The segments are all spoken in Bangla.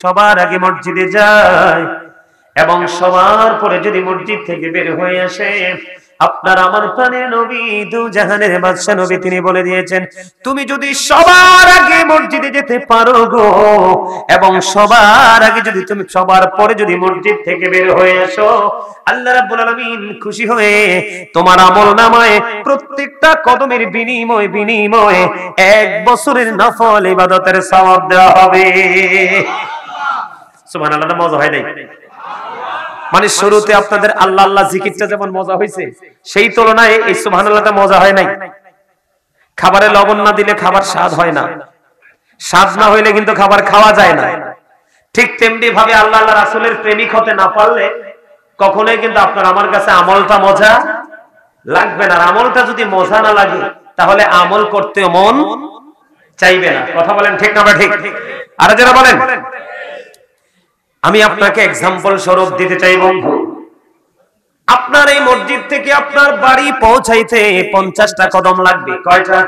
সবার আগে মসজিদে যায় এবং সবার পরে যদি মসজিদ থেকে বের হয়ে আসে, আপনার আমার প্রাণের নবী দু জাহানের বাদশা নবী তিনি বলে দিয়েছেন, তুমি যদি সবার আগে মসজিদে যেতে পারো গো এবং সবার আগে যদি তুমি সবার পরে যদি মসজিদ থেকে বের হয়ে আসো, আল্লাহ রাব্বুল আলামিন খুশি হয়ে তোমার আমলনামায় প্রত্যেকটা কদমের বিনিময়ে 1 বছরের নফল ইবাদতের সওয়াব দেওয়া হবে। সুবহানাল্লাহ। মজা হয় নাই? মানে শুরুতে আপনাদের আল্লাহ আল্লাহ জিকিরটা যেমন মজা হয়েছে, সেই তুলনায় এই সুবহানাল্লাহটা মজা হয় নাই। খাবারে লবণ না দিলে খাবার স্বাদ হয় না, স্বাদ না হইলে কিন্তু খাবার খাওয়া যায় না। ঠিক তেমনি ভাবে আল্লাহ আল্লাহ রাসূলের প্রেমিক হতে না পারলে কখনোই কিন্তু আপনার আমার কাছে আমলটা মজা লাগবে না। আমলটা যদি মজা না লাগে তাহলে আমল করতে মন চাইবে না। কথা বলেন ঠিক না? ঠিক। আর যারা বলেন, আমি আপনাকে এক্সাম্পল স্বরূপ দিতে চাই বন্ধু। আপনার এই মসজিদ থেকে আপনার বাড়ি পৌঁছাইতে 50টা কদম লাগবে। কয়টা?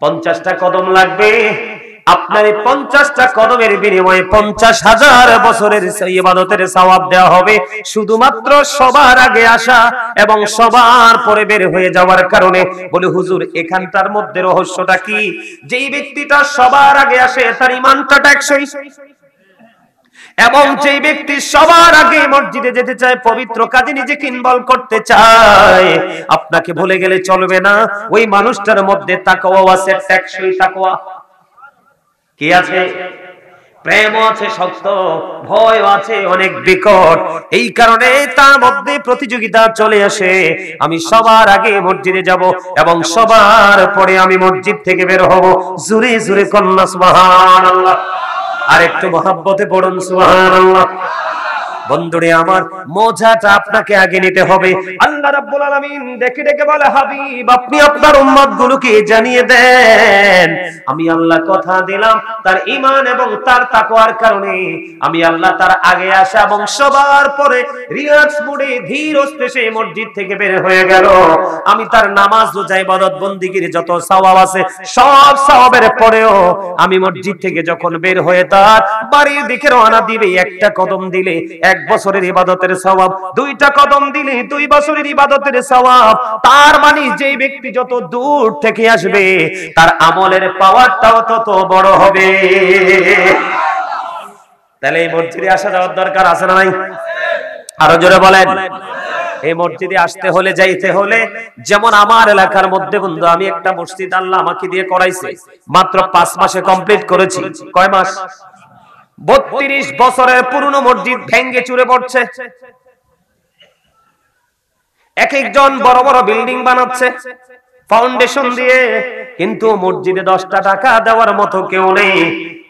50টা কদম লাগবে। আপনার এই 50টা কদমের বিনিময়ে 50,000 বছরের ইবাদতের সওয়াব দেওয়া হবে, শুধুমাত্র সবার আগে আসা এবং সবার পরে বের হয়ে যাওয়ার কারণে। বলে হুজুর, এখানটার মধ্যে রহস্যটা কি? যেই ব্যক্তিটা সবার আগে আসে তার ঈমানটা টেকসই, এবং যেই ব্যক্তি সবার আগে মসজিদে যেতে চায়, পবিত্র কাজে নিজেকে ইনভলভ করতে চায়, আপনাকে ভুলে গেলে চলবে না, ওই মানুষটার মধ্যে তাকওয়া আছে, টেকসই তাকওয়া। কি আছে? প্রেম আছে শক্ত, ভয় আছে অনেক বিকট। এই কারণে তার মধ্যে প্রতিযোগিতা চলে আসে, আমি সবার আগে মসজিদে যাব এবং সবার পরে আমি মসজিদ থেকে বের হব। জোরে জোরে কন্যা সুবহানাল্লাহ। আর একটু মহব্বতে পড়ুন সুবহানাল্লাহ। বন্ধুরে আমার, মজাটা আপনাকে আগে নিতে হবে। আল্লাহ রাব্বুল আলামিন ডেকে ডেকে বলে, হাবিব আপনি আপনার উম্মতগুলোকে জানিয়ে দেন, আমি আল্লাহ কথা দিলাম তার ঈমান এবং তার তাকওয়ার কারণে আমি আল্লাহ তার আগে আসা এবং সবার পরে রিল্যাক্স মোডে ধীর স্থিরে মসজিদ থেকে বের হয়ে গেল। আমি তার নামাজ রোজা ইবাদত বন্দেগীর যত সওয়াব আছে সব সওয়াবের পরেও আমি মসজিদ থেকে যখন বের হয়ে তার বাড়ির দিকে রওনা দিবে, একটা কদম দিলে 1 বছরের ইবাদতের সওয়াব, 2টা কদম দিলে 2 বছরের ইবাদতের সওয়াব। তার মানে যেই ব্যক্তি যত দূর থেকে আসবে তার আমলের পাওয়ারটাও তত বড় হবে। তাহলে এই মসজিদে আসা যাওয়ার দরকার আছে না নাই? আরো জোরে বলেন। এই মসজিদে আসতে হলে, যাইতে হলে, যেমন আমার এলাকার মধ্যে বন্ধু, আমি একটা মসজিদ আল্লাহ আমাকে দিয়ে করাইছে, মাত্র 5 মাসে কমপ্লিট করেছি। কয় মাস? 32 বছরের পুরনো মসজিদ ভেঙে চুরে পড়ছে। এক একজন বড় বড় বিল্ডিং বানাচ্ছে ফাউন্ডেশন দিয়ে, কিন্তু মসজিদে 10টা টাকা দেওয়ার মতো কেউ নেই।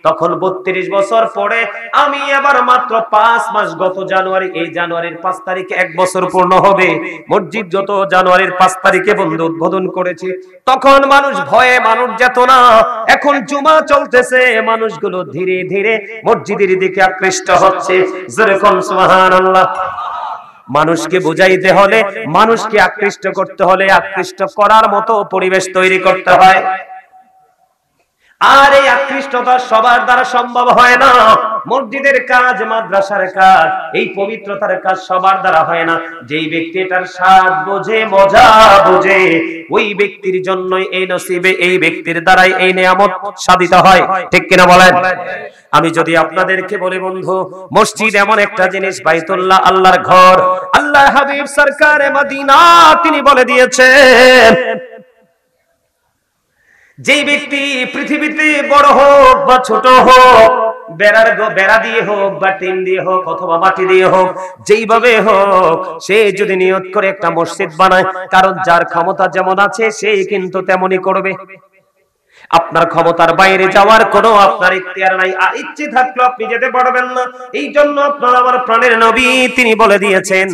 তখন 32 বছর পরে আমি এবার মাত্র 5 মাস, গত জানুয়ারি, এই জানুয়ারির 5 তারিখে 1 বছর পূর্ণ হবে। মসজিদ যত জানুয়ারির 5 তারিখে বন্ধু উদ্বোধন করেছি। তখন মানুষ ভয়ে মানুষ যেত না, এখন জুমা চলতেছে, মানুষগুলো ধীরে ধীরে মসজিদের দিকে আকৃষ্ট হচ্ছে। যেরকম সুবহানাল্লাহ। মানুষকে বুঝাইতে হলে, মানুষকে আকৃষ্ট করতে হলে আকৃষ্ট করার মতো পরিবেশ তৈরি করতে হয়। আর এই আকৃষ্টতা সবার দ্বারা সম্ভব হয় না। মসজিদের কাজ, মাদ্রাসার কাজ, এই পবিত্রতার কাজ সবার দ্বারা হয় না। যেই ব্যক্তি এটার স্বাদ বোঝে, মজা বোঝে, ওই ব্যক্তির জন্যই এই নসিবে, এই ব্যক্তির দ্বারাই এই নিয়ামত সাধিত হয়। ঠিক কিনা বলেন? আমি যদি আপনাদেরকে বলি বন্ধু, মসজিদ এমন একটা জিনিস, বাইতুল্লাহ আল্লাহর ঘর। আল্লাহ হাবিব সরকারে মদিনা তিনি বলে দিয়েছেন, যেই ব্যক্তি পৃথিবীতে বড় হোক বা ছোট হোক, বেড়া দিয়ে হোক বা টিন দিয়ে হোক অথবা মাটি দিয়ে হোক, যেইভাবে হোক, সে যদি নিয়ত করে একটা মসজিদ বানায়, কারণ যার ক্ষমতা যেমন আছে সেই কিন্তু তেমনই করবে। আপনার ক্ষমতার বাইরে যাওয়ার কোনো আপনার ইখতিয়ার নাই, আর ইচ্ছে থাকলেও আপনি যেতে পারবেন না। এই জন্য আপনার আমার প্রাণের নবী তিনি বলে দিয়েছেন,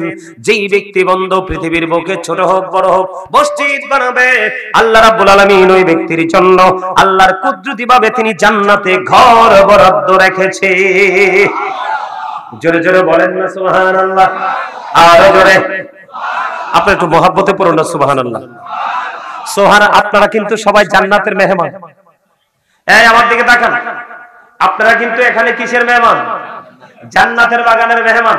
যেই ব্যক্তি বন্ধু পৃথিবীর বুকে ছোট হোক বড় হোক মসজিদ বানাবে, আল্লাহ রাব্বুল আলামিন ওই ব্যক্তির জন্য আল্লাহর কুদরতি ভাবে তিনি জান্নাতে ঘর বরাদ্দ রেখেছে। জোরে জোরে বলেন না সুবহানাল্লাহ। আরো জোরে। আপনি একটু মহব্বতে পড়ুন না সুবহানাল্লাহ। সোহানা, আপনারা কিন্তু সবাই জান্নাতের মেহমান। এই আমার দিকে তাকান। আপনারা কিন্তু এখানে কিসের মেহমান? জান্নাতের বাগানের মেহমান।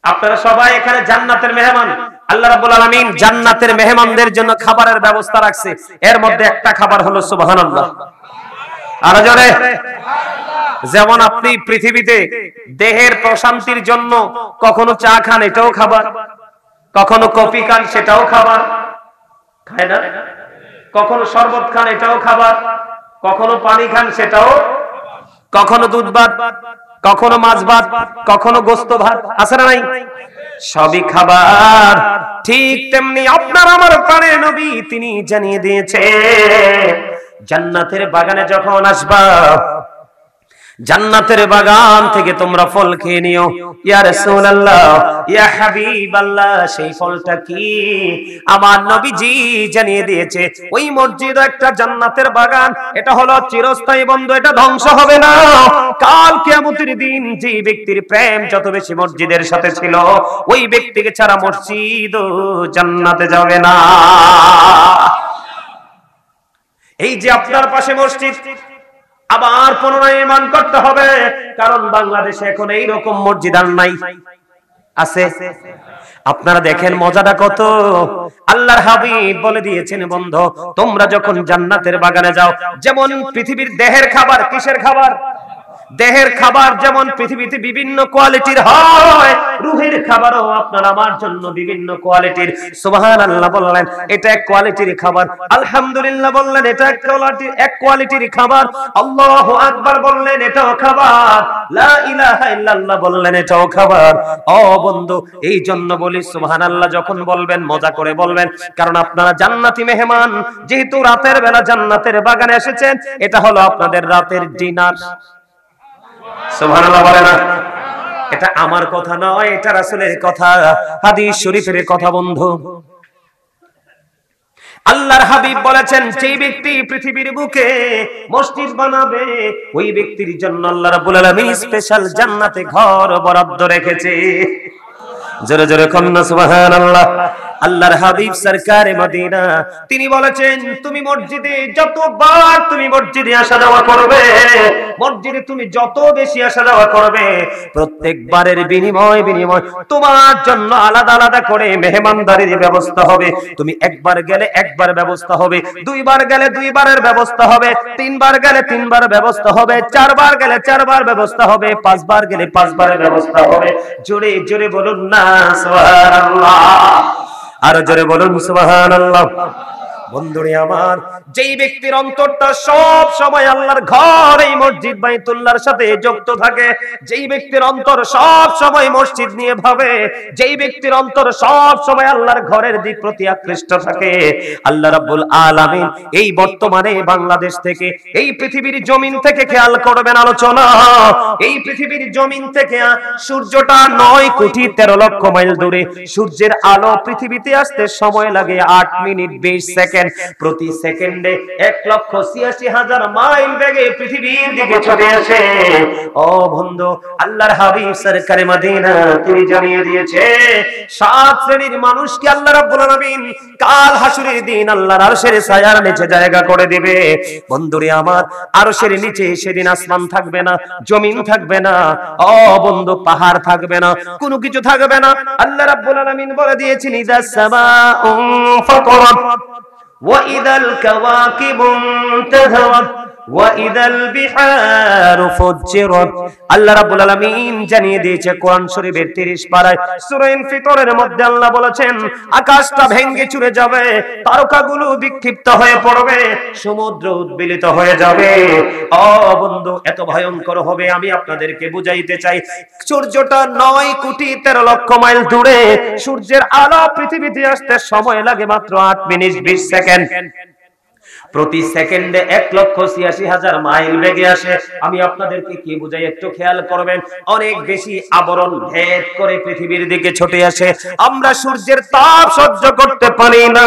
আপনারা সবাই এখানে জান্নাতের মেহমান। আল্লাহ রাব্বুল আলামিন জান্নাতের মেহমানদের জন্য খাবারের ব্যবস্থা রাখছে। এর মধ্যে একটা খাবার হলো সুবহানাল্লাহ। আর জোরে যেমন আপনি পৃথিবীতে দেহের প্রশান্তির জন্য কখনো চা খান, এটাও খাবার, কখনো কফি খান, সেটাও খাবার, খায় না? কখনো শরবত খান, এটাও খাবার, কখনো পানি খান, সেটাও, কখনো দুধ ভাত, কখনো মাছ ভাত, কখনো গোস্ত ভাত, আছে না নাই? সবই খাবার। ঠিক তেমনি আপনার আমার প্রাণের নবী তিনি জানিয়ে দিয়েছে জান্নাতের বাগানে যখন আসবা, জান্নাতের বাগান থেকে তোমরা ফল খেয়ে নিও। ইয়া রাসূলুল্লাহ, ইয়া হাবিবাল্লাহ, সেই ফলটা কি? আমার নবীজি জানিয়ে দিয়েছে ওই মসজিদ একটা জান্নাতের বাগান। এটা হলো চিরস্থায়ী বন্ধু, এটা ধ্বংস হবে না। কাল কিয়ামতের দিন যে ব্যক্তির প্রেম যত বেশি মসজিদের সাথে ছিল, ওই ব্যক্তিকে ছাড়া মসজিদ জান্নাতে যাবে না। এই যে আপনার পাশে মসজিদ, আবার পুনরায় ঈমান করতে হবে, কারণ বাংলাদেশে এখন এই রকম মসজিদ আর নাই। আছে? আপনারা দেখেন মজাটা কত। আল্লাহর হাবিব বলে দিয়েছেন বন্ধু, তোমরা যখন জান্নাতের বাগানে যাও, যেমন পৃথিবীর দেহের খাবার, কিসের খাবার? দেহের খাবার যেমন পৃথিবীতে বিভিন্ন কোয়ালিটির হয়, রূহের খাবারও আপনার আমার জন্য বিভিন্ন কোয়ালিটির। সুবহানাল্লাহ বললেন, এটা এক কোয়ালিটির খাবার। আলহামদুলিল্লাহ বললেন, এটা এক কোয়ালিটির খাবার। আল্লাহু আকবার বললেন, এটাও খাবার। লা ইলাহা ইল্লাল্লাহ বললেন, এটাও খাবার। ও বন্ধু, এই জন্য বলি সুবহানাল্লাহ যখন বলবেন মজা করে বলবেন, কারণ আপনারা জান্নাতি মেহমান। যেহেতু রাতের বেলা জান্নাতের বাগানে এসেছেন, এটা হলো আপনাদের রাতের ডিনার। সুবহানাল্লাহ বলে না? এটা আমার কথা নয়, এটা রাসূলের কথা, হাদিস শরীফের কথা বন্ধু। আল্লাহর হাবিব বলেছেন, যে ব্যক্তি পৃথিবীর বুকে মসজিদ বানাবে, ওই ব্যক্তির জন্য আল্লাহ রাব্বুল আলামিন স্পেশাল জান্নাতে ঘর বরাদ্দ রেখেছে। জোরে জোরে কন্না সুবহানাল্লাহ। আল্লাহর হাবিব সরকারে মদিনা তিনি বলেছেন, তুমি মসজিদে যতবার তুমি মসজিদে আসা যাওয়া করবে, মসজিদে তুমি যত বেশি আসা যাওয়া করবে, প্রত্যেকবারের বিনিময় তোমার জন্য আলাদা আলাদা করে মেহমানদারির ব্যবস্থা হবে। তুমি একবার গেলে একবার ব্যবস্থা হবে, দুইবার গেলে দুইবারের ব্যবস্থা হবে, তিনবার গেলে তিনবার ব্যবস্থা হবে, চারবার গেলে চারবার ব্যবস্থা হবে, পাঁচবার গেলে পাঁচবারের ব্যবস্থা হবে। জোরে জোরে বলুন না সুবহানাল্লাহ, আর জোরে বলুন সুবহানাল্লাহ। বন্ধুরে আমার, যেই ব্যক্তির অন্তরটা সব সময় আল্লাহর ঘর এই মসজিদ বাইতুল্লাহর সাথে যুক্ত থাকে, যেই ব্যক্তির অন্তর সব সময় মসজিদ নিয়ে ভাবে, যেই ব্যক্তির অন্তর সব সময় আল্লাহর ঘরের দিক প্রতি আকৃষ্ট থাকে, আল্লাহ রাব্বুল আলামিন এই বর্তমানে বাংলাদেশ থেকে, এই পৃথিবীর জমিন থেকে, খেয়াল করবেন আলোচনা, এই পৃথিবীর জমিন থেকে সূর্যটা 9 কোটি 13 লক্ষ মাইল দূরে, সূর্যের আলো পৃথিবীতে আসতে সময় লাগে 8 মিনিট 20 সেকেন্ড। প্রতি সেকেন্ডে 1,86,000 মাইল বেগে পৃথিবীর দিকে ছুটে আসে। ও বন্ধু, আল্লাহর হাবিব সরকারে মদিনা তিনি জানিয়ে দিয়েছে, 7 শ্রেণীর মানুষকে আল্লাহ রাব্বুল আলামিন কাল হাসরের দিন আল্লাহর আরশের ছায়ার নিচে জায়গা করে দিবে। বন্ধুরে আমার, আরশের নিচে সেদিন আসমান থাকবে না, জমিন থাকবে না, ও বন্ধু পাহাড় থাকবে না, কোনো কিছু থাকবে না। আল্লাহ রাব্বুল আলামিন বলে দিয়েছেন, ইযাস সামাউ ফাতারাত وَإِذَا الْكَوَاكِبُ انتَثَرَتْ وَإِذَا الْبِحَارُ فُجِّرَتْ। আল্লাহ রাব্বুল আলামিন জানিয়ে দিয়েছে কোরআন শরীফের 30 পারায় সূরা ইনফিতরের মধ্যে আল্লাহ বলেছেন, আকাশটা ভেঙে চুরে যাবে, তারকাগুলো বিক্ষিপ্ত হয়ে পড়বে, সমুদ্র উদ্বেলিত হয়ে যাবে। ও বন্ধু, এত ভয়ঙ্কর হবে, আমি আপনাদেরকে বুঝাইতে চাই। সূর্যটা 9 কোটি 13 লক্ষ মাইল দূরে, সূর্যের আলো পৃথিবীতে আসতে সময় লাগে মাত্র 8 মিনিট 20 সেকেন্ড। প্রতি সেকেন্ডে 1,86,000 মাইল বেগে আসে। আমি আপনাদেরকে কি বুঝাই একটু খেয়াল করবেন। অনেক বেশি আবরণ ভেদ করে পৃথিবীর দিকে ছুটে আসে। আমরা সূর্যের তাপ সহ্য করতে পারি না।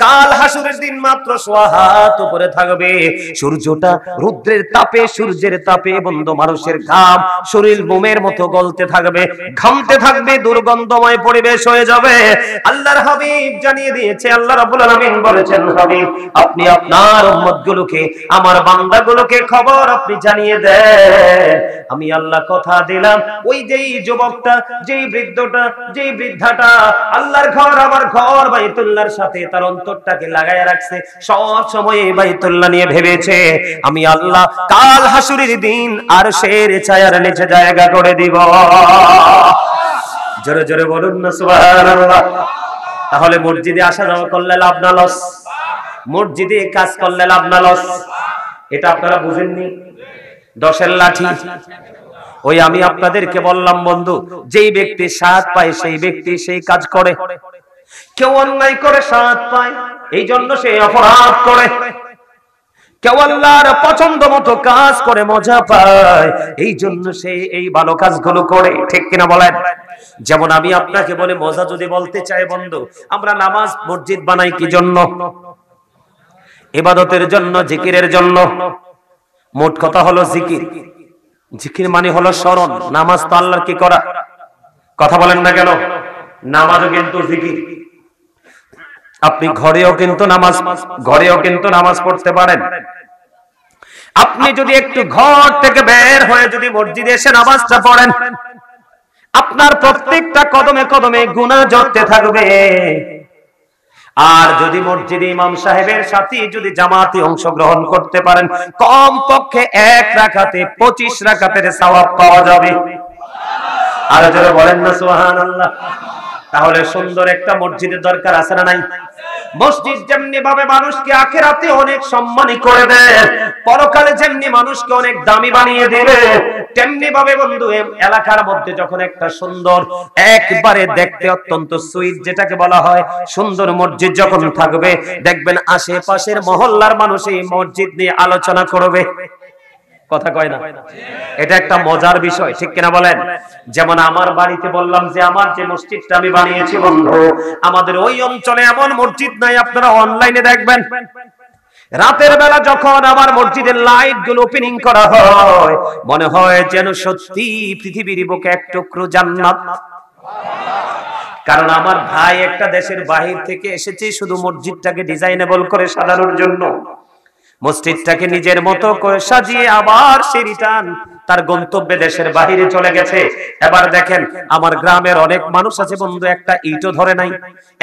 কাল হাসরের দিন মাত্র 1.5 হাত উপরে থাকবে সূর্যটা, রুদ্রের তাপে, সূর্যের তাপে বন্ধু মানুষের ঘাম শরীর বোমের মতো গলতে থাকবে, ঘামতে থাকবে, দুর্গন্ধময় পরিবেশ হয়ে যাবে। আল্লাহর হাবিব জানিয়ে দিয়েছে, আল্লাহ রাব্বুল আলামিন বলেছেন, হাবিব আপনি আপনার আমার উম্মতগুলোকে, আমার বান্দাগুলোকে খবর আপনি জানিয়ে দেন। আমি আল্লাহ কথা দিলাম, ওই যেই যুবকটা, যেই বৃদ্ধটা, যেই বৃদ্ধাটা আল্লাহর ঘর, আমার ঘর বাইতুল্লাহর সাথে তার অন্তরটাকে লাগায় রাখছে, সব সময় বাইতুল্লাহ নিয়ে ভেবেছে, আমি আল্লাহ কাল হাসুরের দিন আরশের ছায়ার নিচে জায়গা করে দিব। জোরে জোরে বলুন না সুবহানাল্লাহ। তাহলে মসজিদে আসা যাওয়া করলে লাভ না লস? মসজিদে কাজ করলে লাভ না লস? এটা আপনারা বুঝেননি? 10-এর লাঠি। ওই আমি আপনাদেরকে বললাম বন্ধু, যেই ব্যক্তি সাত পায় সেই ব্যক্তি সেই কাজ করে। কেউ অন্যায় করে সাত পায়, এই জন্য সে অপরাধ করে। কেউ আল্লাহর পছন্দ মতো কাজ করে মজা পায়, এই জন্য সে এই ভালো কাজগুলো করে। ঠিক কিনা বলেন? যেমন আমি আপনাকে বলে মজা যদি বলতে চাই বন্ধু, আমরা নামাজ মসজিদ বানাই কি জন্য? ইবাদতের জন্য, জিকিরের জন্য। মোট কথা হলো জিকির। জিকির মানে হলো স্মরণ। নামাজ তো আল্লাহর কি করা? কথা বলেন না কেন? নামাজও কিন্তু জিকির। আপনি ঘরেও কিন্তু নামাজ পড়তে পারেন। আপনি যদি একটু ঘর থেকে বের হয়ে যদি মসজিদে এসে নামাজটা পড়েন, আপনার প্রত্যেকটা কদমে কদমে গুনাহ জড়তে থাকবে। আর যদি মসজিদে ইমাম সাহেবের সাথে যদি জামাতে অংশগ্রহণ করতে পারেন, কম পক্ষে 1 রাকাতে 25 রাকাতের সওয়াব পাওয়া যাবে। আর যারা বলেন না সুবহানাল্লাহ। তাহলে সুন্দর একটা মসজিদের দরকার আছে না নাই? মসজিদ যেমনি ভাবে মানুষকে আখিরাতে অনেক সম্মানী করে দেয়, পরকালে যেমনি মানুষকে অনেক দামি বানিয়ে দিবে, তেমনি ভাবে বন্ধু এলাকার মধ্যে যখন একটা সুন্দর, একবারে দেখতে অত্যন্ত সুইট যেটাকে বলা হয় সুন্দর মসজিদ যখন থাকবে, দেখবেন আশেপাশের মহল্লার মানুষ এই মসজিদ নিয়ে আলোচনা করবে। কথা কয় না? এটা একটা মজার বিষয়, ঠিক কিনা বলেন? যেমন আমার বাড়িতে বললাম যে আমার যে মসজিদটা আমি বানিয়েছি বন্ধু, আমাদের ওই অঞ্চলে এমন মসজিদ নাই। আপনারা অনলাইনে দেখবেন, রাতের বেলা যখন আমার মসজিদের লাইট গুলো ওপেনিং করা হয়, মনে হয় যেন সত্যি পৃথিবীর বুকে এক টুকরো জান্নাত। কারণ আমার ভাই একটা দেশের বাহির থেকে এসেছে শুধু মসজিদটাকে ডিজাইনেবল করে সাজানোর জন্য। মসজিদটাকে নিজের মতো করে সাজিয়ে আবার সে রিটার্ন তার গন্তব্যে দেশের বাহিরে চলে গেছে। এবার দেখেন আমার গ্রামের অনেক মানুষ আছে বন্ধু, একটা ইটও ধরে নাই,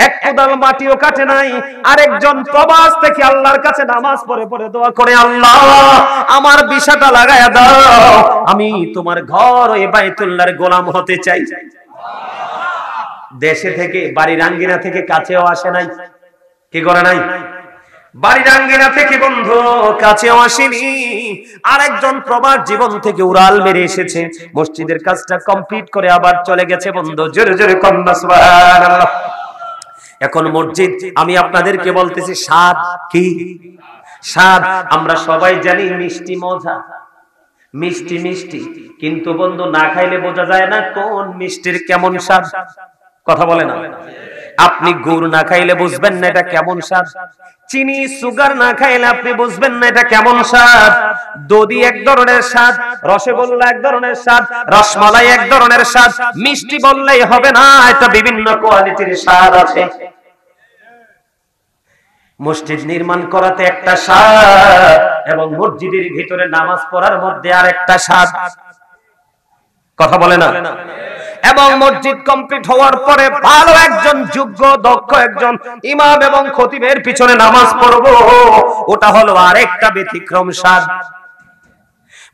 এক কোদাল মাটিও কাটে নাই। আরেকজন প্রবাস থেকে আল্লাহর কাছে নামাজ পড়ে পড়ে দোয়া করে, আল্লাহ আমার বিশাটা লাগায়া দাও, আমি তোমার ঘর ওই বাইতুল্লাহর গোলাম হতে চাই। দেশে থেকে, বাড়ির আঙ্গিনা থেকে কাছেও আসে নাই। কি করে নাই? বাড়ির আঙ্গিনা থেকে বন্ধু কাছেও আসেনি। আরেকজন প্রবাস জীবন থেকে উড়াল মেরে এসেছে, মসজিদের কাজটা কমপ্লিট করে আবার চলে গেছে বন্ধু। জোরে জোরে কন্যা সুবহানাল্লাহ। এখন মসজিদ আমি আপনাদেরকে বলতেছি স্বাদ কি? স্বাদ আমরা সবাই জানি মিষ্টি মজা, মিষ্টি মিষ্টি, কিন্তু বন্ধু না খাইলে বোঝা যায় না কোন মিষ্টির কেমন স্বাদ। কথা বলে না? আপনি গুড় না খাইলে বুঝবেন না এটা কেমন স্বাদ, চিনি সুগার না খাইলে আপনি বুঝবেন না এটা কেমন স্বাদ। দধি এক ধরনের স্বাদ, রসগোল্লা এক ধরনের স্বাদ, রসমালাই এক ধরনের স্বাদ। মিষ্টি বললেই হবে না, এটা বিভিন্ন কোয়ালিটির স্বাদ আছে। মসজিদ নির্মাণ করাতে একটা স্বাদ, এবং মসজিদের ভিতরে নামাজ পড়ার মধ্যে আর একটা স্বাদ। কথা বলে না? এবং মসজিদ কমপ্লিট হওয়ার পরে ভালো একজন যোগ্য দক্ষ একজন ইমাম এবং খতিবের পিছনে নামাজ পড়বো, ওটা হলো আরেকটা ব্যতিক্রম স্বাদ।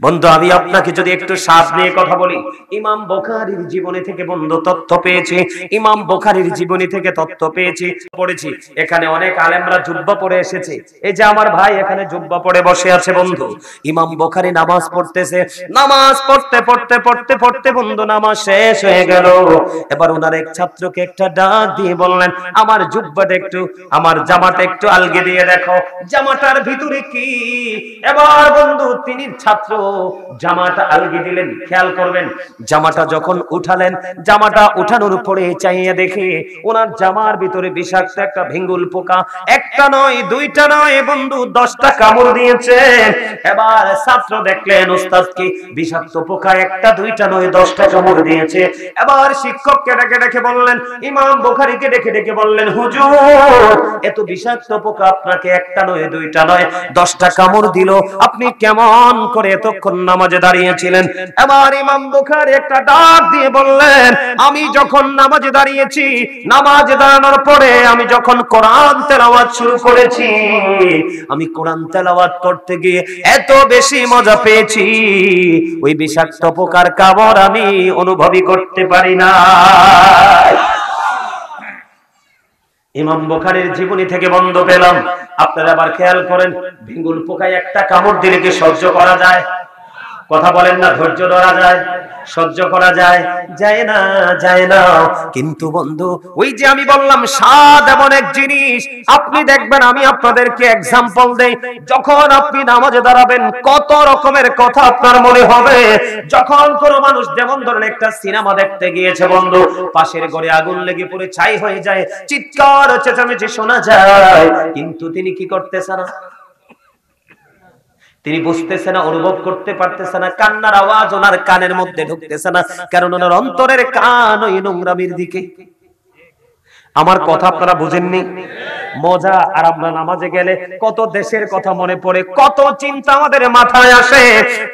বন্ধু আমি আপনাকে যদি একটু স্বাদ নিয়ে কথা বলি, ইমাম বুখারীর জীবনী থেকে বন্ধু তথ্য পেয়েছি, ইমাম বুখারীর জীবনী থেকে তথ্য পেয়েছি, পড়েছি। এখানে অনেক আলেমরা জুব্বা পরে এসেছে। এই যে আমার ভাই এখানে জুব্বা পরে বসে আছে বন্ধু। ইমাম বুখারী নামাজ পড়তেছে, নামাজ পড়তে পড়তে পড়তে পড়তে বন্ধু নামাজ শেষ হয়ে গেল। এবার ওনার এক ছাত্রকে একটা ডাক দিয়ে বললেন, আমার জুব্বাটা একটু, আমার জামাটা একটু আলগে দিয়ে দেখো, জামাটার ভিতরে কি। এবার বন্ধু তিনি ছাত্র জামাটা আলগি দিলেন। খেয়াল করবেন, জামাটা যখন উঠালেন, জামাটা উঠানোর পরে চাইয়ে দেখে ওনার জামার ভিতরে বিষাক্ত একটা ভিঙ্গুল পোকা, একটা নয় দুইটা নয় বন্ধু, 10টা কামড় দিয়েছে। এবার ছাত্র দেখলেন ওস্তাদকে বিষাক্ত পোকা একটা দুইটা নয় 10টা কামড় দিয়েছে। এবার শিক্ষককে ডেকে ডেকে বললেন, ইমাম বুখারীকে ডেকে ডেকে বললেন, হুজুর এত বিষাক্ত পোকা আপনাকে একটা নয় দুইটা নয় 10টা কামড় দিল, আপনি কেমন করে এতক্ষণ নামাজে দাঁড়িয়েছিলেন? এবার ইমাম বুখারী একটা ডাক দিয়ে বললেন, আমি যখন নামাজে দাঁড়িয়েছি, নামাজে দাঁড়ানোর পরে আমি যখন কোরআন তেলাওয়াত শুরু করেছি, আমি কোরআন তেলাওয়াত করতে গিয়ে এত বেশি মজা পেয়েছি, ওই বিষাক্ত পোকার কামড় আমি অনুভবই করতে পারি না। ইমাম বুখারীর জীবনী থেকে বন্ধ পেলাম। আপনারা আবার খেয়াল করেন, ভিঙ্গুল পোকায় একটা কামড় দিলে কি সহ্য করা যায়? কথা বলেন না, ধৈর্য ধরা যায়? সহ্য করা যায়? যায় না, যায় না। কিন্তু বন্ধু, ওই যে আমি বললাম স্বাদ এমন এক জিনিস, আপনি দেখবেন, আমি আপনাদেরকে এক্সাম্পল দেই, যখন আপনি নামাজে দাঁড়াবেন কত রকমের কথা আপনার মনে হবে। যখন কোনো মানুষ, যেমন ধরেন একটা সিনেমা দেখতে গিয়েছে বন্ধু, পাশের ঘরে আগুন লেগে পড়ে ছাই হয়ে যায়, চিৎকার চেঁচামেচি শোনা যায়, কিন্তু তিনি কি করতেছে না? তিনি বুঝতেছে না, অনুভব করতে পারতেছে না, কান্নার আওয়াজ ওনার কানের মধ্যে ঢুকতেছে না, কারণ ওনার অন্তরের কান ওই নোংরামির দিকে। আমার কথা আপনারা বুঝেননি? মজা। আর আমরা নামাজে গেলে কত দেশের কথা মনে পড়ে, কত চিন্তা আমাদের মাথায় আসে।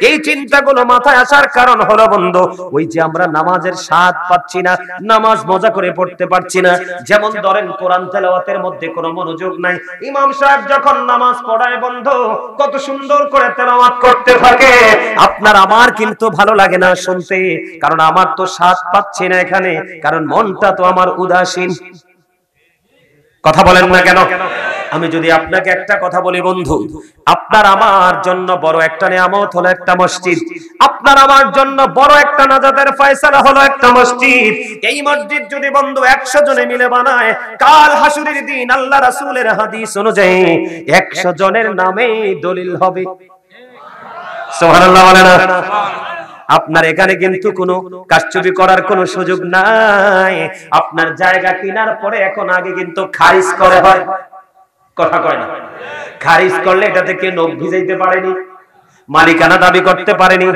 এই চিন্তাগুলো মাথায় আসার কারণ হলো বন্ধু, ওই যে আমরা নামাজের স্বাদ পাচ্ছি না, নামাজ মজা করে পড়তে পারছি না। যেমন ধরেন কোরআন তেলাওয়াতের মধ্যে কোনো মনোযোগ নাই। ইমাম সাহেব যখন নামাজ পড়ায় বন্ধু, কত সুন্দর করে তেলাওয়াত করতে থাকে, আপনার আমার কিন্তু ভালো লাগে না শুনতে, কারণ আমার তো স্বাদ পাচ্ছি না এখানে, কারণ মনটা তো আমার উদাসীন। কথা বলেন না কেন? আমি যদি আপনাকে একটা কথা বলি বন্ধু, আপনার আমার জন্য বড় একটা নিয়ামত হলো একটা মসজিদ, আপনার আমার জন্য বড় একটা নাজাতের ফয়সালা হলো একটা মসজিদ। এই মসজিদ যদি বন্ধু 100 জনে মিলে বানায়, কাল হাসুরের দিন আল্লাহ রাসূলের হাদিস অনুযায়ী 100 জনের নামে দলিল হবে। সুবহানাল্লাহ বলেন না? আপনার এখানে কিন্তু কোনো কারচুপি করার কোনো সুযোগ নাই। আপনার জায়গা কেনার পরে এখন আগে কিন্তু খারিজ করে হয়, কথা কয় না? খারিজ করলে এটাতে কেউ নখ ভিজাইতে পারেনি, মালিকানা দাবি করতে পারেনি।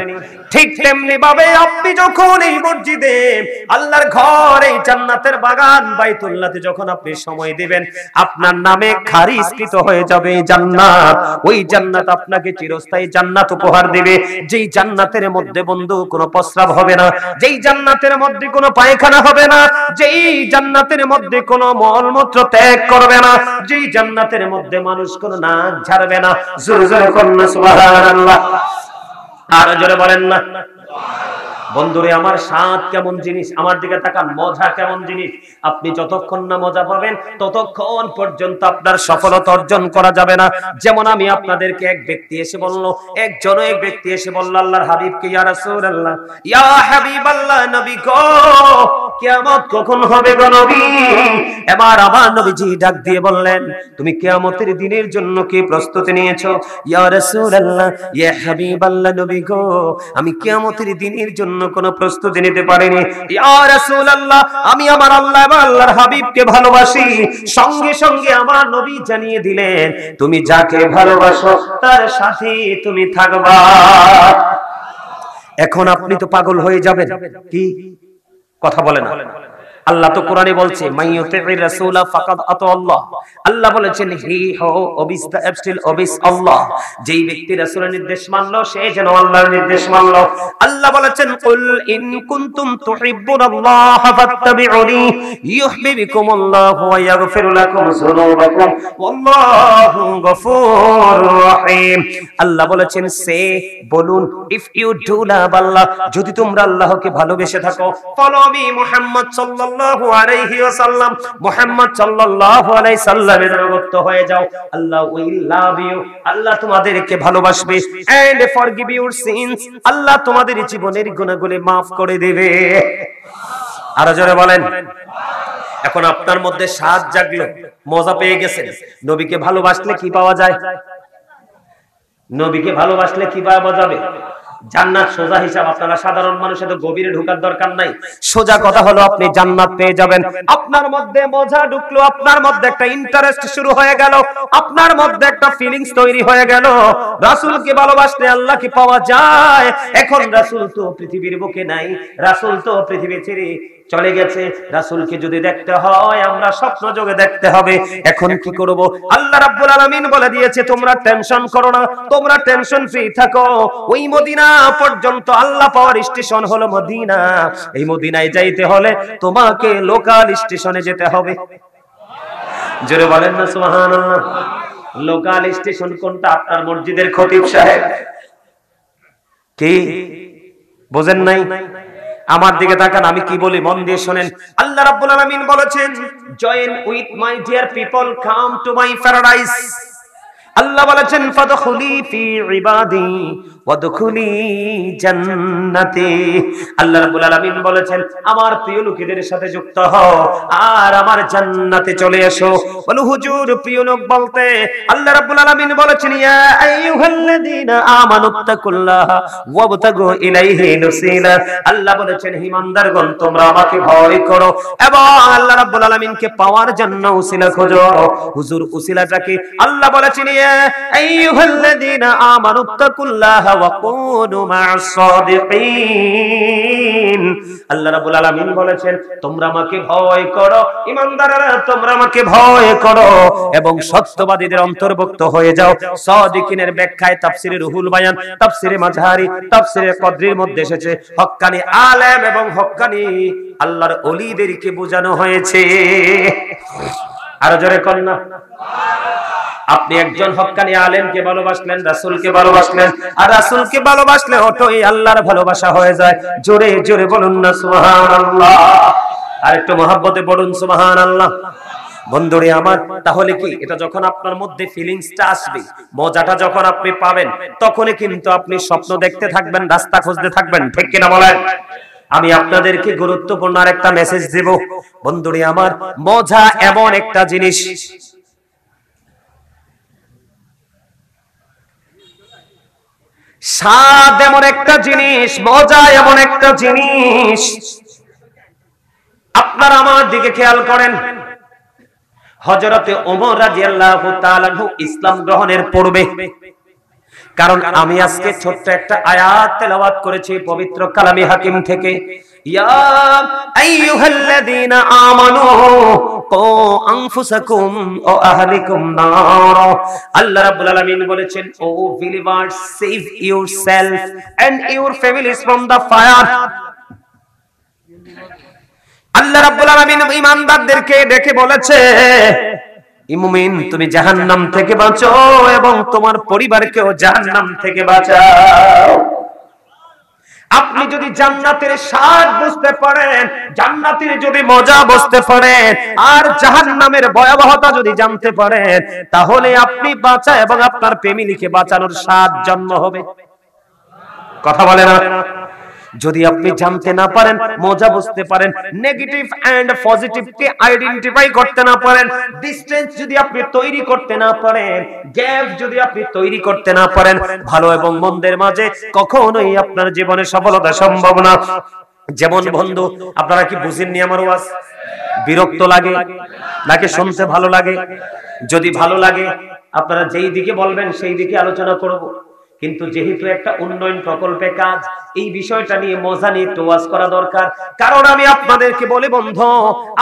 ঠিক তেমনি ভাবে আপনি যখন এই মসজিদে, আল্লাহর ঘর, এই জান্নাতের বাগান বাইতুল্লাহতে যখন আপনি সময় দিবেন, আপনার নামে খারিজকৃত হয়ে যাবে জান্নাত। ওই জান্নাত আপনাকে চিরস্থায়ী জান্নাত উপহার দিবে, যেই জান্নাতের মধ্যে বন্ধু কোনো প্রস্রাব হবে না, যেই জান্নাতের মধ্যে কোনো পায়খানা হবে না, যেই জান্নাতের মধ্যে কোনো মলমূত্র ত্যাগ করবে না, যেই জান্নাতের মধ্যে মানুষ কোনো নাক ঝাড়বে না। জোরে জোরে করুন না সুবহানাল্লাহ। আর জোরে বলেন না। বন্ধুরে আমার, স্বাদ কেমন জিনিস, আমার দিকে তাকান, মজা কেমন জিনিস। আপনি যতক্ষণ না মজা পাবেন ততক্ষণ পর্যন্ত আপনার সফলতা অর্জন করা যাবে না। যেমন আমি আপনাদেরকে, এক ব্যক্তি এসে বলল, এক ব্যক্তি এসে বলল আল্লাহর হাবিবকে, ইয়া রাসূলুল্লাহ, ইয়া হাবিবাল্লাহ, নবী গো, কিয়ামত কখন হবে গো নবী? এবার আমার নবীজি ডাক দিয়ে বললেন, তুমি কিয়ামতের দিনের জন্য কি প্রস্তুতি নিয়েছো? ইয়া রাসূলুল্লাহ, ইয়া হাবিবাল্লাহ, নবী গো, আমি কিয়ামতের দিনের জন্য কোনো প্রস্তুতি নিতে পারিনি। ইয়া রাসূলুল্লাহ, আমি আমার আল্লাহ এবং আল্লাহর হাবিবকে ভালোবাসি। সঙ্গে সঙ্গে আমার নবী জানিয়ে দিলেন, তুমি যাকে ভালোবাসো তার সাথে তুমি থাকবা। এখন আপনি তো পাগল হয়ে যাবেন, কি কথা বলেন না? আল্লাহ তো কোরআনে বলছে, মাইয়ুতির রাসূলা ফাকাদ আতা আল্লাহ। আল্লাহ বলেছেন, হি হো ওবিস দা অ্যাবস্টিল ওবিস আল্লাহ। যেই ব্যক্তি রাসূলের নির্দেশ মানলো সে যেন আল্লাহর নির্দেশ মানলো। আল্লাহ বলেছেন, কুল ইন কুনতুম তুহিব্বুনাল্লাহ ফাত্তাবিউনি ইউহিব্বুকুমুল্লাহু ওয়া ইয়াগফির লাকুম যুনুবাকুম ওয়াল্লাহু গফুরুর রহিম। আল্লাহ বলেছেন, সে বলুন, ইফ ইউ ডু লাভ আল্লাহ, যদি তোমরা আল্লাহকে ভালোবেসে থাকো, ফলো মি মুহাম্মদ সাল্লাল্লাহু আলাইহি ওয়াসাল্লাম, মুহাম্মদ সাল্লাল্লাহু আলাইহি সাল্লামের অনুগত হয়ে যাও, আল্লাহ উইল লাভ ইউ, আল্লাহ তোমাদেরকে ভালোবাসবে, এন্ড ফরগিভ ইউর সিনস, আল্লাহ তোমাদের জীবনের গুনাহগুলো maaf করে দেবে। আর জোরে বলেন। এখন আপনার মধ্যে স্বাদ জাগলো, মজা পেয়ে গেছেন। নবীকে ভালোবাসলে কি পাওয়া যায়? নবীকে ভালোবাসলে কি পাওয়া যাবে? জান্নাত সোজা হিসাব, আপনারা সাধারণ মানুষ এত গভীরে ঢোকার দরকার নাই। সোজা কথা হলো আপনি জান্নাত পেয়ে যাবেন। আপনার মধ্যে মজা ঢুকলো, আপনার মধ্যে একটা ইন্টারেস্ট শুরু হয়ে গেল, আপনার মধ্যে একটা ফিলিংস তৈরি হয়ে গেল, রাসূলকে ভালোবাসলে আল্লাহকে পাওয়া যায়। এখন রাসূল তো পৃথিবীর বুকে নাই, রাসূল তো পৃথিবী ছেড়ে চলে গেছে। রাসূলকে যদি দেখতে হয় আমরা স্বপ্ন যোগে দেখতে হবে। এখন কি করব? আল্লাহ রাব্বুল আলামিন বলে দিয়েছে তোমরা টেনশন করো না, তোমরা টেনশন ফ্রি থাকো। ওই মদিনা পর্যন্ত আল্লাহ পাওয়ার স্টেশন হলো মদিনা। এই মদিনায় যাইতে হলে তোমাকে লোকাল স্টেশনে যেতে হবে। জোরে বলেন না সুবহানাল্লাহ। লোকাল স্টেশন কোনটা? আপনার মসজিদের খতিব সাহেব। কি বোঝেন নাই? আমার দিকে তাকান, আমি কি বলি মন দিয়ে শুনেন। আল্লাহ রাব্বুল আলামিন বলেছেন, join with my dear people, come to my paradise. আল্লাহ বলেছেন ফাদখুলি ফি ইবাদি ওয়াদখুলি জান্নাতি। আল্লাহ রাব্বুল আলামিন বলেছেন আমার প্রিয় লোকেদের সাথে যুক্ত হও আর আমার জান্নাতে চলে এসো। বলো হুজুর প্রিয় লোক বলতে আল্লাহ রাব্বুল আলামিন বলেছেন ইয়া আইয়ুহাল্লাযীনা আমানুত্তাকুল্লাহা ওয়াবতাগু ইলাইহি নসিলা। আল্লাহ বলেছেন হে ইমানদারগণ তোমরা আমাকে ভয় করো এবং আল্লাহ রাব্বুল আলামিনকে পাওয়ার জন্য উসিলা খোঁজো। হুজুর উসিলাটাকে আল্লাহ বলেছেন আইয়ুহাল্লাযীনা আমানুত্তাকুল্লাহা ওয়া কুনু মা'আস সাদিকিন। আল্লাহ রাব্বুল আলামিন বলেছেন তোমরা আমাকে ভয় করো, ঈমানদাররা তোমরা আমাকে ভয় করো এবং সত্যবাদীদের অন্তর্ভুক্ত হয়ে যাও। সাদিকিনের ব্যাখ্যায় তাফসিরে রুহুল বায়ান, তাফসিরে মাযহারি, তাফসিরে কদরির মধ্যে এসেছে হক্কানি আলেম এবং হক্কানি আল্লাহর ওলিদেরকে বোঝানো হয়েছে। আর জোরে কোন না। আপনি একজন হক্কানি আলেমকে ভালোবাসলেন, রাসূলকে ভালোবাসলেন, আর রাসূলকে ভালোবাসলে ওটাই আল্লাহর ভালোবাসা হয়ে যায়। জোরে জোরে বলুন না সুবহানাল্লাহ। আর একটু মহব্বতে বলুন সুবহানাল্লাহ। বন্ধুরে আমার, তাহলে কি এটা যখন আপনার মধ্যে ফিলিংসটা আসবে, মজাটা যখন আপনি পাবেন, তখনই কিন্তু আপনি স্বপ্ন দেখতে থাকবেন, রাস্তা খুঁজতে থাকবেন। ঠিক কিনা বলেন? আমি আপনাদেরকে গুরুত্বপূর্ণ আরেকটা মেসেজ দেব। বন্ধুরে আমার, মজা এমন একটা জিনিস, স্বাদ এমন একটা জিনিস, মজা এমন একটা জিনিস। আপনারা আমার দিকে খেয়াল করেন, হযরতে ওমর রাদিয়াল্লাহু তাআলা ইসলাম গ্রহণের পূর্বে, কারণ আমি আজকে ছোট্ট একটা আয়াত তেলাওয়াত করেছি পবিত্র কালামে হাকিম থেকে, ইয়া আইয়ুহাল্লাযীনা আমানু কু আনফুসাকুম ওয়া আহলিকুম নার। আল্লাহ রাব্বুল আলামিন বলেছেন ও believers, save yourself and your families from the fire. আল্লাহ রাব্বুল আলামিন ঈমানদারদেরকে ডেকে বলেছে মুমিন তুমি জাহান্নাম থেকে বাঁচো এবং তোমার পরিবারকেও জাহান্নাম থেকে বাঁচাও। আপনি যদি জান্নাতের স্বাদ বুঝতে পারেন, জান্নাতের যদি মজা বুঝতে পারেন, আর জাহান্নামের ভয়াবহতা যদি জানতে পারেন, তাহলে আপনি বাঁচা এবং আপনার ফ্যামিলিকে বাঁচানোর স্বাদ জন্ম হবে। কথা বলে না? যদি আপনি জানতে না পারেন, মজা বুঝতে পারেন, নেগেটিভ এন্ড পজিটিভ কে আইডেন্টিফাই করতে না পারেন, ডিসটেন্স যদি আপনি তৈরি করতে না পারেন, গ্যাপ যদি আপনি তৈরি করতে না পারেন, ভালো এবং মন্দের মাঝে কখনোই আপনার জীবনে সফলতা সম্ভব না। যেমন বন্ধু, আপনারা কি বুঝেননি আমার ওয়াজ? বিরক্ত লাগে নাকি শুনতে ভালো লাগে? যদি ভালো লাগে আপনারা যেই দিকে বলবেন সেই দিকে আলোচনা করব। কিন্তু যেহেতু একটা উন্নয়ন প্রকল্পে কাজ, এই বিষয়টা নিয়ে মজা নিয়ে একটু ওয়াজ করা দরকার। কারণ আমি আপনাদেরকে বলি বন্ধু,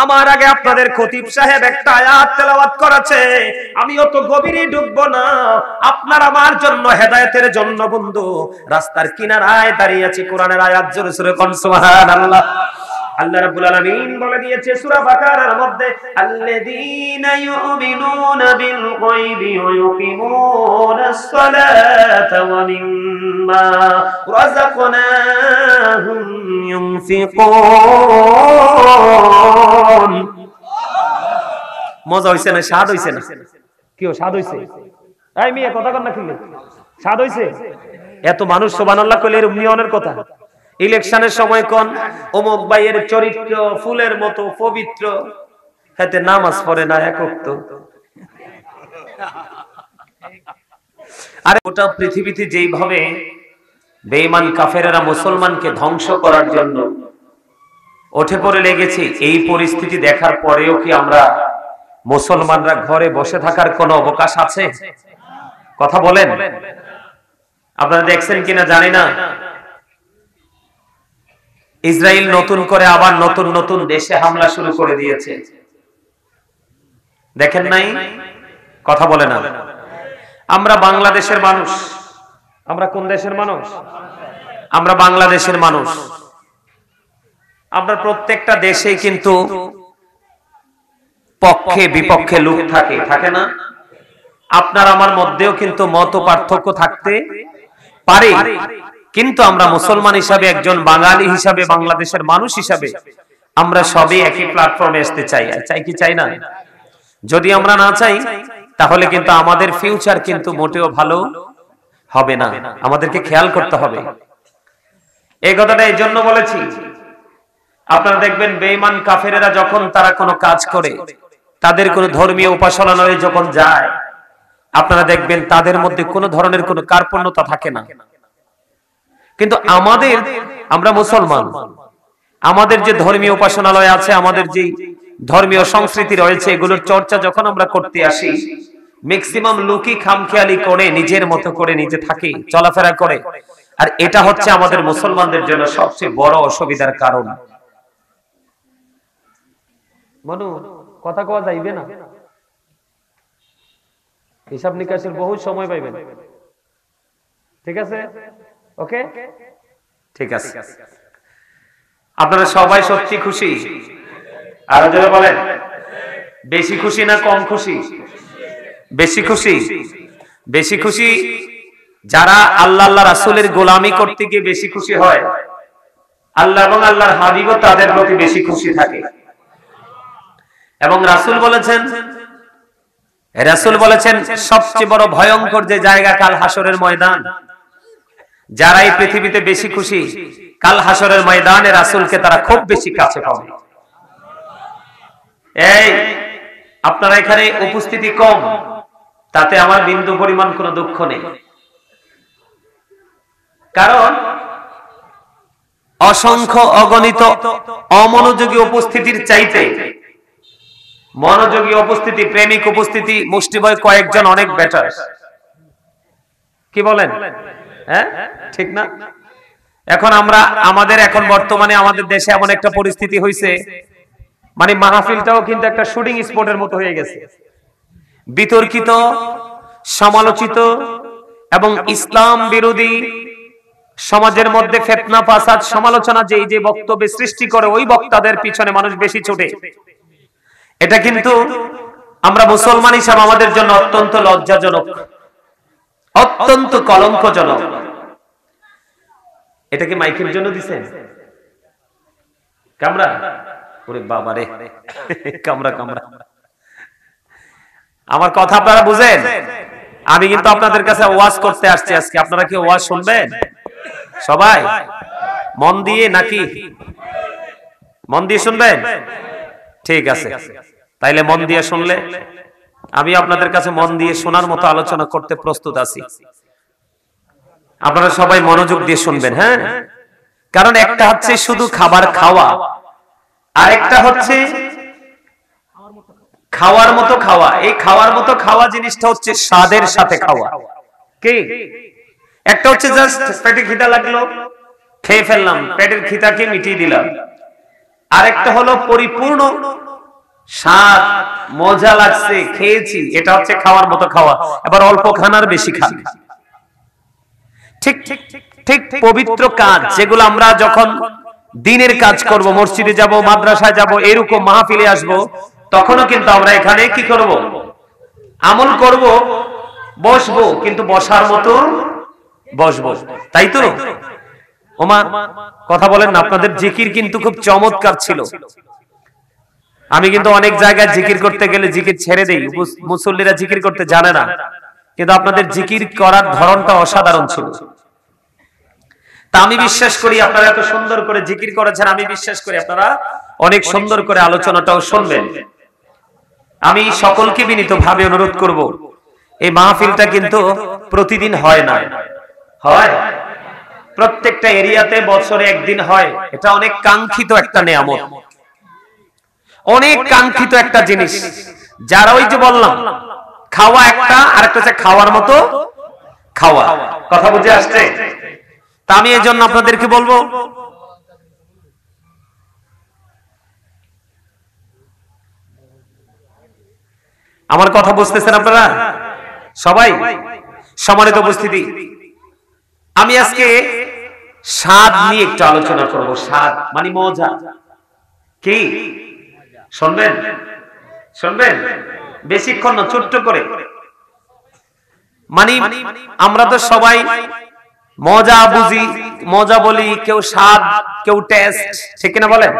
আমার আগে আপনাদের খতিব সাহেব একটা আয়াত তেলাওয়াত করেছে, আমি অত গভীরে ঢুকবো না। আপনার আমার জন্য হেদায়েতের জন্য বন্ধু রাস্তার কিনারায় দাঁড়িয়ে আছি, কোরআনের আয়াত জোরে জোরে কোন সুবহানাল্লাহ। আল্লাহ রাব্বুল আলামিন বলে দিয়েছে সূরা বাকারার মধ্যে, আল্লাযীনা ইউমিনুনা বিল গায়বি ওয়া ইউকিমুনাস সালাতা ওয়া মিম্মা রাযাকনাহুম ইউনফিকুন। মজা হইছে না? স্বাদ হইছে না? কি স্বাদ হইছে? এই মিয়া কথা কর না, কিলে স্বাদ হইছে? এত মানুষ সুবহানাল্লাহ কইলে এর নিয়নের কথা। ইলেকশনের সময় কোন অমুক ভাইয়ের চরিত্র ফুলের মতো পবিত্র, হাতে নামাজ পড়ে না এক ওয়াক্ত। আরে গোটা পৃথিবীতে যেইভাবে বেঈমান কাফেরেরা মুসলমানকে ধ্বংস করার জন্য উঠে পড়ে লেগেছে। এই পরিস্থিতি দেখার পরেও কি আমরা মুসলমানরা ঘরে বসে থাকার কোনো অবকাশ আছে? কথা বলেন। আপনারা দেখছেন কিনা জানি না, ইসরায়েল নতুন করে আবার নতুন নতুন দেশে হামলা শুরু করে দিয়েছে। দেখেন নাই? কথা বলে না। আমরা বাংলাদেশের মানুষ। আমরা কোন দেশের মানুষ? আমরা বাংলাদেশের মানুষ। আমরা প্রত্যেকটা দেশেই কিন্তু পক্ষে বিপক্ষে লোক থাকে, থাকে না? আপনার আমার মধ্যেও কিন্তু মত পার্থক্য থাকতে পারে, কিন্তু আমরা মুসলমান হিসাবে, একজন বাঙালি হিসাবে, বাংলাদেশের মানুষ হিসাবে আমরা সবাই একই প্ল্যাটফর্মে আসতে চাই। চাই কি চাই না? যদি আমরা না চাই তাহলে কিন্তু আমাদের ফিউচার কিন্তু মোটেও ভালো হবে না। আমাদেরকে খেয়াল করতে হবে। এই কথাটা এই জন্য বলেছি, আপনারা দেখবেন বেঈমান কাফেরেরা যখন তারা কোনো কাজ করে, তাদের কোনো ধর্মীয় উপাসনালয়ে যখন যায়, আপনারা দেখবেন তাদের মধ্যে কোনো ধরনের কোনো কার্পণ্যতা থাকে না। কিন্তু আমরা মুসলমান, আমাদের যে ধর্মীয় উপাসনালয় আছে, আমাদের যে ধর্মীয় সংস্কৃতি রয়েছে, এগুলোর চর্চা যখন আমরা করতে আসি, ম্যাক্সিমাম লোকই খামখেয়ালি করে, নিজের মতো করে নিজে থাকে, চলাফেরা করে। আর এটা হচ্ছে আমাদের মুসলমানদের জন্য সবচেয়ে বড় অসুবিধার কারণ। মনু কথা কওয়া যাইবে না, হিসাব নিকাশের বহু সময় পাইবেন। ঠিক আছে? ওকে, ঠিক আছে। আপনারা সবাই সত্যি খুশি? আরো জোরে বলেন, বেশি খুশি না কম খুশি? বেশি খুশি। বেশি খুশি যারা আল্লাহ আল্লাহ রাসূলের গোলামি করতে গিয়ে বেশি খুশি হয়, আল্লাহ এবং আল্লাহর হাবিবও তাদের প্রতি বেশি খুশি থাকে। এবং রাসূল বলেছেন সবচেয়ে বড় ভয়ঙ্কর যে জায়গা কাল হাসরের ময়দান। যারা এই পৃথিবীতে বেশি খুশি, কাল হাসরের ময়দানে রাসূলকে তারা খুব বেশি কাছে পাবে। এই আপনারা এখানে উপস্থিতি কম, তাতে আমার বিন্দু পরিমাণ কোনো দুঃখ নেই। কারণ অসংখ্য অগণিত অমনোযোগী উপস্থিতির চাইতে মনোযোগী উপস্থিতি, প্রেমিক উপস্থিতি, মুষ্টিবয় কয়েকজন অনেক বেটার। কি বলেন? হ্যাঁ, ঠিক না? এখন এখন বর্তমানে আমাদের দেশে এমন একটা পরিস্থিতি হয়েছে, মানে মাহফিলটাও কিন্তু একটা শুটিং স্পটের মতো হয়ে গেছে। বিতর্কিত, সমালোচিত এবং ইসলাম বিরোধী সমাজের মধ্যে ফিতনা, ফাসাদ, সমালোচনা যে বক্তব্য সৃষ্টি করে, ওই বক্তাদের পিছনে মানুষ বেশি ছোটে। এটা কিন্তু আমরা মুসলমান হিসাবে আমাদের জন্য অত্যন্ত লজ্জাজনক, অত্যন্ত কলঙ্কজনক। এটা কি মাইকের জন্য দিছেন? কামরা? ওরে বাবা রে, কামরা। আমার কথা আপনারা বুঝেন? আমি কিন্তু আপনাদের কাছে ওয়াজ করতে আসছি আজকে। আপনারা কি ওয়াজ শুনবেন? সবাই মন দিয়ে, নাকি মন দিয়ে শুনবেন? ঠিক আছে, তাইলে মন দিয়ে শুনলে আমি আপনাদের কাছে মন দিয়ে শোনার মতো আলোচনা করতে প্রস্তুত আছি। আপনারা সবাই মনোযোগ দিয়ে শুনবেন, হ্যাঁ? কারণ একটা হচ্ছে শুধু খাবার খাওয়া, আর একটা হচ্ছে খাওয়ার মতো খাওয়া। এই খাওয়ার মতো খাওয়া জিনিসটা হচ্ছে স্বাদের সাথে খাওয়া। কি? একটা হচ্ছে জাস্ট পেটে খিদা লাগলো, খেয়ে ফেললাম, পেটের খিদাকে মিটিয়ে দিলাম। আরেকটা হলো পরিপূর্ণ স্বাদ, মজা লাগছে, খেয়েছি, এটা হচ্ছে খাওয়ার মতো খাওয়া। এবার অল্প খানার বেশি খান। ঠিক ঠিক পবিত্র কাজ যেগুলো আমরা যখন দিনের কাজ করব, মসজিদে যাব, মাদ্রাসায় যাব, এরকম মাহফিলে আসব, তখনও কিন্তু আমরা এখানে কি করব? আমল করব, বসবো, কিন্তু বসার মতো বসবো। তাই তো? ওমা কথা বলেন না। আপনাদের জিকির কিন্তু খুব চমৎকার ছিল। আমি কিন্তু অনেক জায়গায় জিকির করতে গেলে জিকির ছেড়ে দেই, মুসল্লিরা জিকির করতে জানে না, কিন্তু আপনাদের জিকির করার ধরনটা অসাধারণ ছিল। তা আমি বিশ্বাস করি আপনারা এত সুন্দর করে জিকির করেছেন, আমি বিশ্বাস করি আপনারা অনেক সুন্দর করে আলোচনাটাও শুনবেন। আমি সকলকে বিনীতভাবে অনুরোধ করব, এই মাহফিলটা কিন্তু প্রতিদিন হয় না। হয়? প্রত্যেকটা এরিয়াতে বছরে একদিন হয়, এটা অনেক কাঙ্ক্ষিত একটা নিয়ামত, অনেক কাঙ্ক্ষিত একটা জিনিস। যারা ওই যে বললাম খাওয়া একটা, আর একটা হচ্ছে খাওয়ার মতো খাওয়া। কথা বুঝে আসছে? তা আমি এই জন্য আপনাদেরকে বলবো, আমার কথা বুঝতেছেন আপনারা সবাই? সম্মানিত উপস্থিতি, আমি আজকে স্বাদ নিয়ে একটু আলোচনা করব। স্বাদ মানে মজা। কি শুনবেন? শুনবেন বেশিক্ষণ না, ছোট্ট করে। মানে আমরা তো সবাই মজা বুঝি, মজা বলি, কেউ স্বাদ, কেউ টেস্ট, ঠিক কিনা বলেন?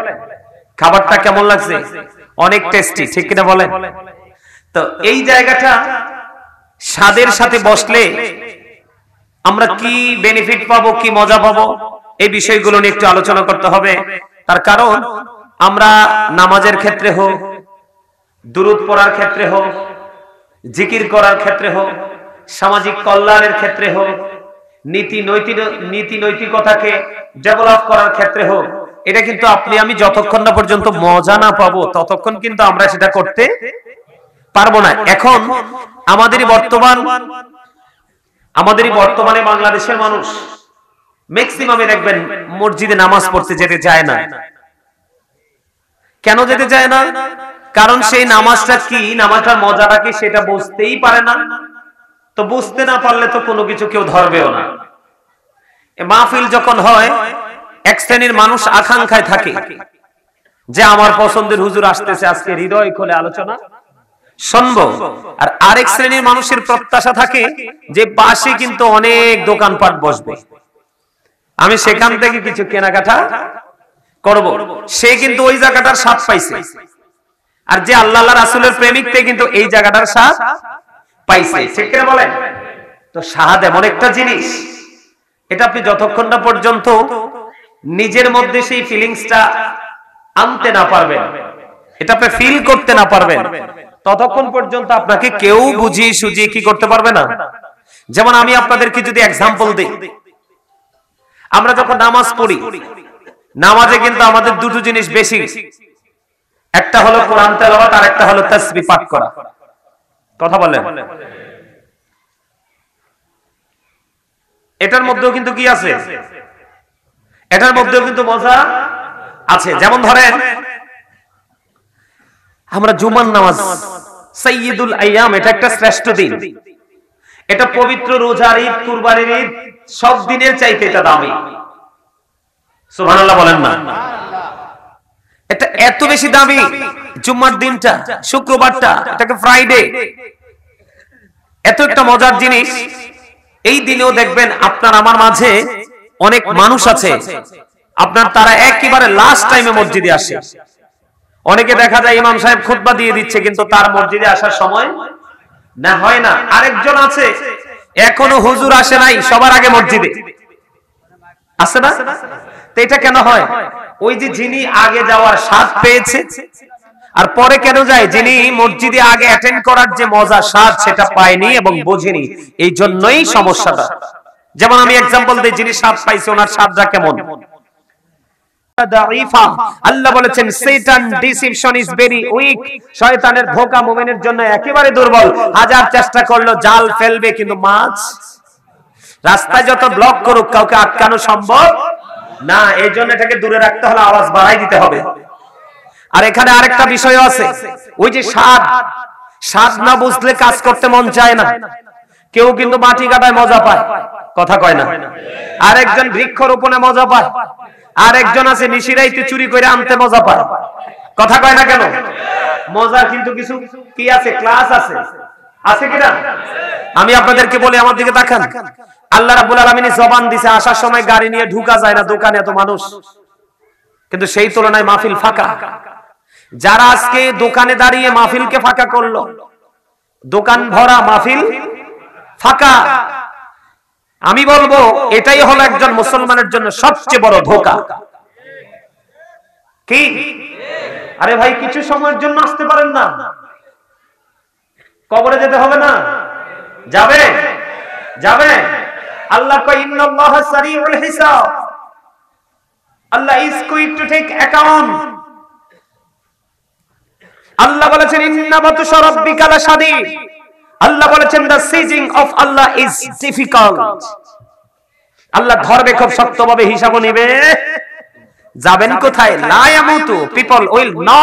খাবারটা কেমন লাগছে? অনেক টেস্টি, ঠিক কিনা বলেন? তো এই জায়গাটা স্বাদের সাথে বসলে আমরা কি বেনিফিট পাবো, কি মজা পাবো, এই বিষয়গুলো নিয়ে একটু আলোচনা করতে হবে। তার কারণ আমরা নামাজের ক্ষেত্রে হোক, দুরূদ পড়ার ক্ষেত্রে হোক, জিকির করার ক্ষেত্রে হোক, সামাজিক কল্যাণের ক্ষেত্রে হোক, নীতি নৈতিকতাকে ডেভেলপ করার ক্ষেত্রে হোক, এটা কিন্তু আপনি আমি যতক্ষণ না পর্যন্ত মজা না পাবো ততক্ষণ কিন্তু আমরা সেটা করতে পারবো না। এখন আমাদেরই বর্তমানে বাংলাদেশের মানুষ ম্যাক্সিমামে দেখবেন মসজিদে নামাজ পড়তে যেতে চায় না। কেন যেতে চায় না? কারণ সেই নামাজটা কি, নামাজটার মজাটা কি সেটা বুঝতেই পারে না। তো বুঝতে না পারলে তো কোনো কিছু কেউ ধরবেও না। মাহফিল যখন হয়, এক শ্রেণীর মানুষ আকাঙ্ক্ষায় থাকে যে আমার পছন্দের হুজুর আসতেছে, আজকে হৃদয় খুলে আলোচনা শুনবো। আর আরেক শ্রেণীর মানুষের প্রত্যাশা থাকে যে পাশে কিন্তু অনেক দোকানপাট বসবে, আমি সেখান থেকে কিছু কেনাকাটা করব। সে কিন্তু ওই জায়গাটার স্বাদ পাইছে। আর যে আল্লাহ রাসূলের প্রেমিক তে কিন্তু এই জায়গাটার স্বাদ পাইছে, ঠিক কিনা বলেন? তো স্বাদ এমন একটা জিনিস, এটা আপনি যতক্ষণ না পর্যন্ত নিজের মধ্যে সেই ফিলিংসটা আনতে না পারবেন, এটা আপনি ফিল করতে না পারবেন, ততক্ষণ পর্যন্ত আপনাকে কেউ বুঝিয়ে সুঝিয়ে কি করতে পারবে না। যেমন আমি আপনাদেরকে যদি এক্সাম্পল দিই, আমরা যখন নামাজ পড়ি, নামাজে কিন্তু আমাদের দুটো জিনিস বেশি, একটা হলো কোরআন তেলাওয়াত, আর একটা হলো তাসবিহ পাঠ করা। কথা বলেন? এটার মধ্যেও কিন্তু কি আছে? এটার মধ্যেও কিন্তু মজা আছে। যেমন ধরেন আমরা জুমার নামাজ, সাইয়্যিদুল আইয়াম, এটা একটা শ্রেষ্ঠ দিন, এটা পবিত্র রোজার ঈদ, কুরবানির ঈদ, সব দিনের চাইতে এটা দামি। সুবহানাল্লাহ বলেন না? এটা এত বেশি দামি, জুম্মার দিনটা, শুক্রবারটা, এটাকে ফ্রাইডে, এত একটা মজার জিনিস। এই দিনেও দেখবেন আপনার আমার মাঝে অনেক মানুষ আছে, আপনার তারা একেবারে লাস্ট টাইমে মসজিদে আসে। অনেকে দেখা যায় ইমাম সাহেব খুতবা দিয়ে দিচ্ছে, কিন্তু তার মসজিদে আসার সময় না হয় না। আরেকজন আছে এখনো হুজুর আসে নাই, সবার আগে মসজিদে আসে না। তো এটা কেন হয়? ওই যে যিনি আগে যাওয়ার স্বাদ পেয়েছে, আর পরে কেন যায়? যিনি মসজিদে আগে অ্যাটেন্ড করার যে মজা, স্বাদ, সেটা পায়নি এবং বোঝেনি, এই জন্যই সমস্যাটা। যেমন আমি এক্সাম্পল দিই, যিনি স্বাদ পাইছে ওনার স্বাদটা কেমন। আল্লাহ বলেছেন শয়তান ডিসিপশন ইজ ভেরি উইক, শয়তানের ধোঁকা মুমিনের জন্য একেবারে দুর্বল। হাজার চেষ্টা করলো জাল ফেলবে, কিন্তু মাছ রাস্তায় যত ব্লক করুক কাউকে আটকানো সম্ভব না। এই জন্য এটাকে দূরে রাখতে হলে আওয়াজ বাড়াই দিতে হবে। আর এখানে আরেকটা বিষয় আছে, ওই যে স্বাদ না বুঝলে কাজ করতে মন চায় না। কেউ কিন্তু মাটি কাটায় মজা পায়, কথা কয় না। আরেকজন বৃক্ষরোপণে মজা পায়, আরেকজন আছে নিশিরাইতে চুরি করে আনতে মজা পায়, কথা কয় না কেন? মজা কিন্তু কিছু কি আছে, ক্লাস আছে, আছে কিনা? আমি আপনাদেরকে বলি, আমার দিকে তাকান। আল্লাহ রাব্বুল আলামিন জবান দিছে, আসার সময় গাড়ি নিয়ে ঢুকা যায় না দোকানে, এত মানুষ, কিন্তু সেই তুলনায় মাহফিল ফাঁকা। যারা আজকে দোকানে দাঁড়িয়ে মাহফিলকে ফাঁকা করলো, দোকান ভরা মাহফিল ফাঁকা, আমি বলবো এটাই হলো একজন মুসলমানের জন্য সবচেয়ে বড় ধোঁকা। কি? আরে ভাই, কিছু সময়ের জন্য আসতে পারেন না? কবরে যেতে হবে না? যাবে? যাবে? আল্লাহ কয় ইন্নাল্লাহা সারিউল হিসাব, আল্লাহ is quick to take account. আল্লাহ বলেছেন ইন্না বাতশা রাব্বিকা লাশাদীদ, আল্লাহ বলেছেন দ্য সিজিং অফ আল্লাহ ইজ ডিফিকাল্ট। আল্লাহ ধরবে খুব শক্তভাবে, হিসাব নেবে। যাবেন কোথায়? লা ইয়ামুতু, পিপল উইল নট